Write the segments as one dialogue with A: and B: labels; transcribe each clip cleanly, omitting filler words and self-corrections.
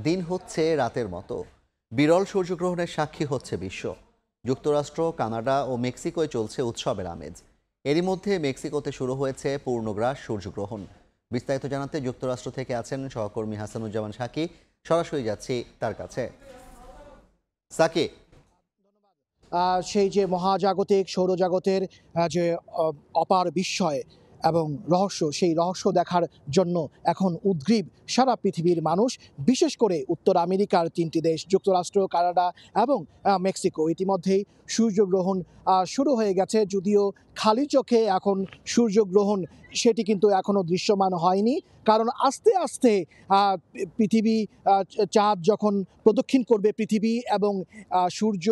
A: দিন হচ্ছে রাতের মতো। বিরল সূর্যগ্রহণের সাক্ষী হচ্ছে বিশ্ব। যুক্তরাষ্ট্র, কানাডা ও মেক্সিকোয় চলছে উৎসবের আমেজ। এরই মধ্যে মেক্সিকোতে শুরু হয়েছে পূর্ণগ্রাস সূর্যগ্রহণ। বিস্তারিত জানাতে যুক্তরাষ্ট্র থেকে আছেন সহকর্মী হাসানুজ্জামান সাকি। সরাসরি যাচ্ছি তার কাছে। সাকি,
B: সেই যে মহাজাগতিক সৌরজগতের যে অপার বিস্ময় এবং রহস্য, সেই রহস্য দেখার জন্য এখন উদগ্রীব সারা পৃথিবীর মানুষ, বিশেষ করে উত্তর আমেরিকার 3টি দেশ যুক্তরাষ্ট্র, কানাডা এবং মেক্সিকো। ইতিমধ্যেই সূর্যগ্রহণ শুরু হয়ে গেছে, যদিও খালি চোখে এখন সূর্যগ্রহণ সেটি কিন্তু এখনও দৃশ্যমান হয়নি, কারণ আস্তে আস্তে পৃথিবী, চাঁদ যখন প্রদক্ষিণ করবে পৃথিবী এবং সূর্য,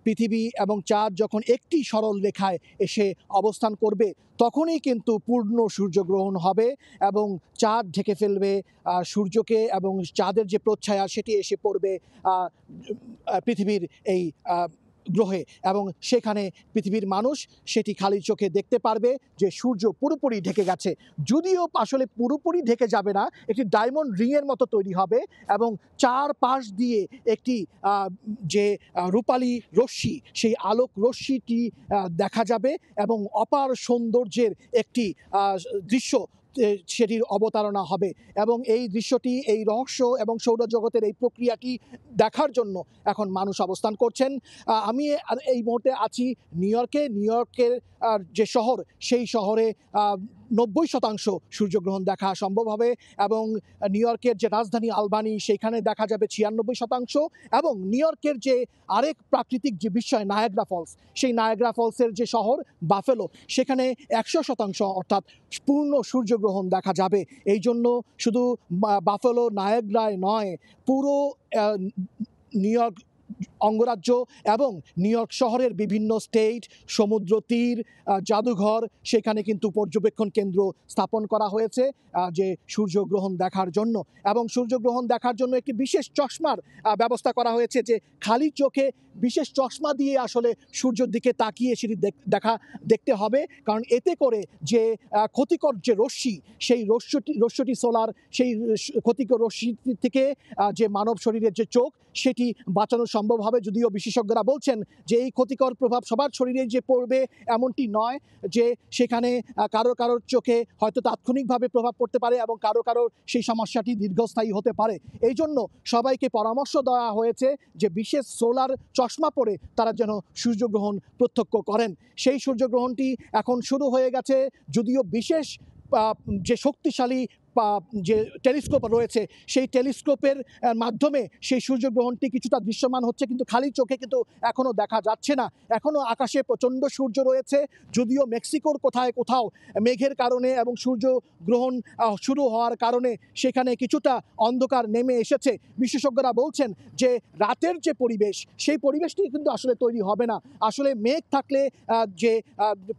B: পৃথিবী এবং চাঁদ যখন একটি সরল রেখায় এসে অবস্থান করবে, তখনই কিন্তু পূর্ণ সূর্যগ্রহণ হবে এবং চাঁদ ঢেকে ফেলবে সূর্যকে, এবং চাঁদের যে প্রচ্ছায়া সেটি এসে পড়বে পৃথিবীর এই গ্রহে, এবং সেখানে পৃথিবীর মানুষ সেটি খালি চোখে দেখতে পারবে যে সূর্য পুরোপুরি ঢেকে গেছে। যদিও আসলে পুরোপুরি ঢেকে যাবে না, একটি ডায়মন্ড রিংয়ের মতো তৈরি হবে এবং চারপাশ দিয়ে একটি যে রূপালী রশ্মি, সেই আলোক রশ্মিটি দেখা যাবে এবং অপার সৌন্দর্যের একটি দৃশ্য সেটির অবতারণা হবে। এবং এই দৃশ্যটি, এই রহস্য এবং সৌরজগতের এই প্রক্রিয়াটি দেখার জন্য এখন মানুষ অবস্থান করছেন। আমি এই মুহূর্তে আছি নিউ ইয়র্কের যে শহর, সেই শহরে 90% সূর্যগ্রহণ দেখা সম্ভব হবে, এবং নিউ ইয়র্কের যে রাজধানী আলবানি, সেখানে দেখা যাবে 96%, এবং নিউ ইয়র্কের যে আরেক প্রাকৃতিক যে বিস্ময় নায়াগ্রা ফলস, সেই নায়াগ্রা ফলসের যে শহর বাফেলো, সেখানে 100% অর্থাৎ পূর্ণ সূর্যগ্রহণ দেখা যাবে। এই জন্য শুধু বাফেলো নায়াগ্রায় নয়, পুরো নিউ ইয়র্ক অঙ্গরাজ্য এবং নিউ ইয়র্ক শহরের বিভিন্ন স্টেট, সমুদ্র তীর, জাদুঘর, সেখানে কিন্তু পর্যবেক্ষণ কেন্দ্র স্থাপন করা হয়েছে যে সূর্যগ্রহণ দেখার জন্য। এবং সূর্যগ্রহণ দেখার জন্য একটি বিশেষ চশমার ব্যবস্থা করা হয়েছে, যে খালি চোখে বিশেষ চশমা দিয়ে আসলে সূর্যের দিকে তাকিয়ে সেটি দেখতে হবে, কারণ এতে করে যে ক্ষতিকর যে রশ্মি, সেই রশ্মিটি সোলার, সেই ক্ষতিকর রশ্মি থেকে যে মানব শরীরের যে চোখ, সেটি বাঁচানো সম্ভব হবে। যদিও বিশেষজ্ঞরা বলছেন যে এই ক্ষতিকর প্রভাব সবার শরীরে যে পড়বে এমনটি নয়, যে সেখানে কারোর চোখে হয়তো তাৎক্ষণিকভাবে প্রভাব পড়তে পারে এবং কারোর সেই সমস্যাটি দীর্ঘস্থায়ী হতে পারে। এই জন্য সবাইকে পরামর্শ দেওয়া হয়েছে যে বিশেষ সোলার চশমা পরে তারা যেন সূর্যগ্রহণ প্রত্যক্ষ করেন। সেই সূর্যগ্রহণটি এখন শুরু হয়ে গেছে, যদিও বিশেষ যে শক্তিশালী যে টেলিস্কোপ রয়েছে, সেই টেলিস্কোপের মাধ্যমে সেই সূর্যগ্রহণটি কিছুটা দৃশ্যমান হচ্ছে, কিন্তু খালি চোখে কিন্তু এখনও দেখা যাচ্ছে না। এখনও আকাশে প্রচণ্ড সূর্য রয়েছে, যদিও মেক্সিকোর কোথাও মেঘের কারণে এবং সূর্যগ্রহণ শুরু হওয়ার কারণে সেখানে কিছুটা অন্ধকার নেমে এসেছে। বিশেষজ্ঞরা বলছেন যে রাতের যে পরিবেশ, সেই পরিবেশটি কিন্তু আসলে তৈরি হবে না। আসলে মেঘ থাকলে যে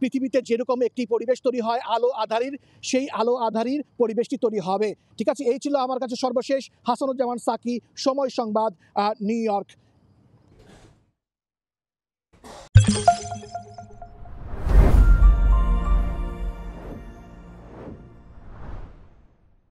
B: পৃথিবীতে যেরকম একটি পরিবেশ তৈরি হয় আলো আঁধারির, সেই আলো আঁধারির পরিবেশটি তৈরি হবে। ঠিক আছে, এই ছিল আমার কাছে সর্বশেষ। হাসানুজ্জামান সাকি, সময় সংবাদ, নিউ ইয়র্ক।